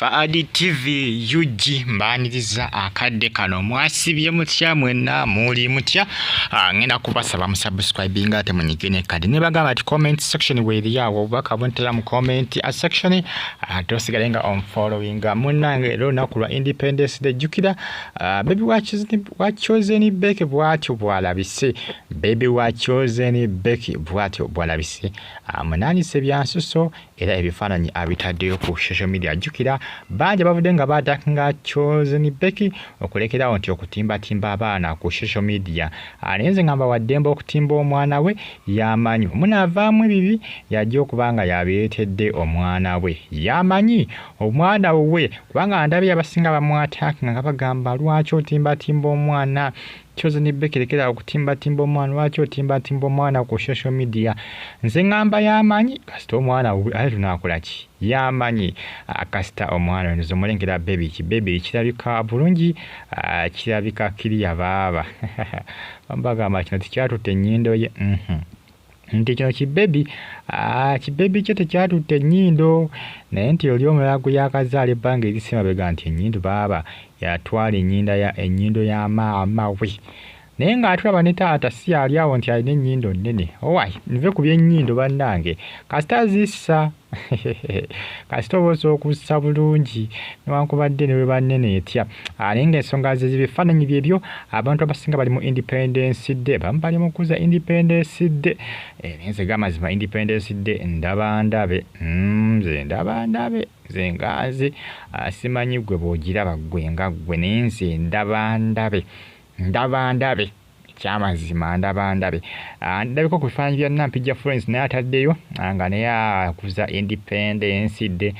Faadi TV UG mbaniriza akadde kano mwasibye mutya mwenna muli mutya ngenda kubasaba musubscribing ate munyigine kadi ne bagamba ati comment section weri yawo baka bontera mu comment section tosigalenga on following munange ero nakulwa Independence Day jukira baby wachoze ni Becky bwatyo bwalabise baby wachoze ni Becky bwatyo bwalabise munani sebyansuso era ebifaananyi abitaddeyo ku social media jukira banje bavude nga badanga choze ni Becky okulekera nti okutimba abaana ku social media alenze ngamba waddemba okutimba omwana we yamanyi munavaamu bibi yajja okubanga yabeetedde omwana we yamanyi omwana we kubanga ndabye abasinga bamwataka nga bagamba lwaki otimba omwana choze ni Becky lekera okutimba omwana lwaki otimba omwana ku social media nze ngamba yamanyi kasita omwana we ali tunakolaki yamanyi kasita omwana nzo mulengera baby kirabika bulungi kirabika kiriya baba bambagamba kino tikyatutte ennyindo ye nti kino kibebi kye tekyatutte ennyindo naye nti oli omulago yakazaala ebbanga erisema bega nti ennyindo baba yatwala ennyindo ya maama we naye ng'atulaba ne taata si ali awo nti alina ennyindo nnene owai nve ku byennyindo bannange kasita zissa kasita obosa okussa bulungi newankubadde ne bwe bannene etya naye ng'ensonga z'ebifaananyi byebyo abantu abasinga bali mu Independence Day bamu bali mu kuza Independence Day nze gamazima Independence Day ndaba ndabe nze ngaze simanyi gwe bw'ogiraba gwe nga gwe naye nze ndaba ndabe kyamazima ndaba ndabe ndabiko ku bifaananyi bya Nampijja Florence naye ataddeyo nga naye akuza Independence Day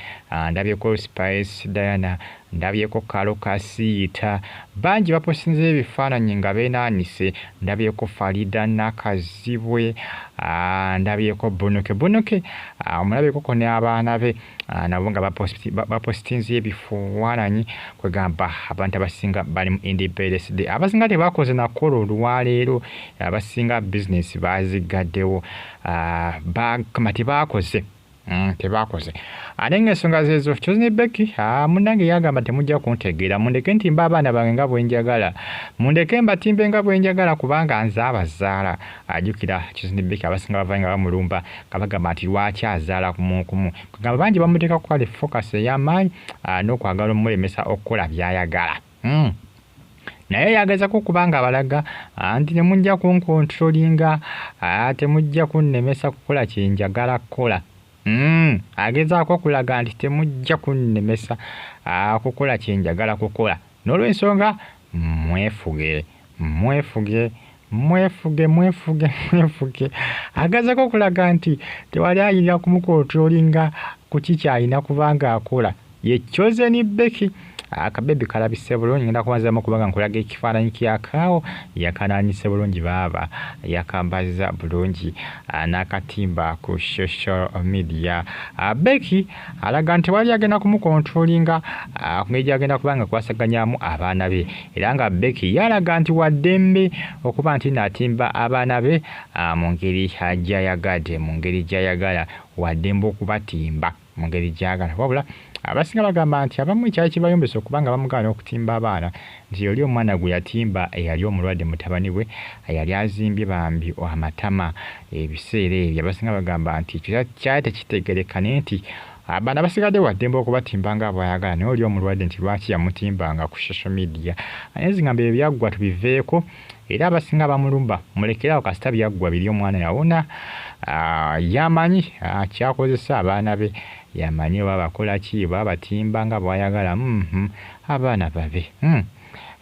ndabyeko Spice Diana ndabyeko Akakasiza bangi baposinze ebifaananyi nga beenaanise ndabyeko Farida Nakazibwe ndabyeko Bonoke omulabyeko ne abaana be nabo nga bapositinze ebifaananyi kwegamba abantu abasinga bali mu Independence Day abasinga tebakoze nakolo olwaleero abasinga business bazigaddewo kama tebakoze ate ng'ensonga zezo choze ni Becky munange yagamba temujja kuntegeera mundeke ntimba abaana bange nga bwenjagala mundeke mbatimbe nga bwenjagala kubanga nze abazaala ajukira choze ni Becky abasinga bavanga bamulumba kabagamba nti lwaki azaala kumunkumu kugamba bangi bamuteeka kukwala focus ey'amaanyi n'okwagala omulemesa okukola byayagala naye yagezako kubanga abalaga nti temujja kunkontrolinga temujja kunnemesa kukola kyenjagala kukola agezaako okulaga nti temujja kunnemesa kukola kyenjagala kukola n'olw'ensonga mwefuge agezaako okulaga nti tewali ayinza kumukontrolinga ku kikyalina kubanga akola ye choze ni Becky akabebi kalabise bulungi ngenda kubanzamu kubanga nkulaga ekifaananyi kyakaawo yakanaanyise bulungi baba yakambaza bulungi n'akatimba ku social media Becky alaga nti wali agenda kumukontrolinga ngeri gyagenda kubanga kwasaganyaamu abaana be era nga Becky yalaga nti waddembe okuba nti natimba abaana be mu ngeri gy'ayagadde mu ngeri gy'ayagala waddembe okubatimba mu ngeri gy'agala wabula abasinga bagamba nti abamu ekyali kibayombesa okubanga bamugaana okutimba abaana nti oli omwana gwe yatimba eyali omulwadde mutabani we yali azimbye bambi amatama ebiseera ebyo abasinga bagamba nti kyali tekitegereka naye nti abaana basigadde waddembe okubatimba nga bwayagala naye oli omulwadde nti lwaki yamutimbanga ku social media naye zingamba ebyo byaggwa tubiveeko era abasinga bamulumba mulekerawo kasita byaggwa biri omwana yawona yamanyi kyakozesa abaana be yamanyi babakola ki babatimba nga bwayagala abaana babe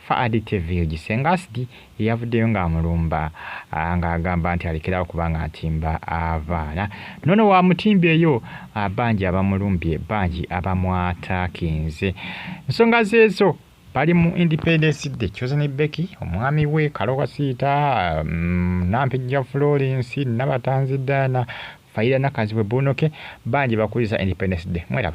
Faadi TV gisengasidi yavuddeyo ng'amulumba ng'agamba nti alekerawo kubanga atimba abaana nono wamutimba eyo bangi abamulumbye bangi abamwataakinze ensonga zeezo bali mu Independence Day choze ni Becky omwami we Akakasiza Nampijja Florence Nabatanzi Diana Farida Nakazibwe Bonoke bangi bakuliza Independence Day mwera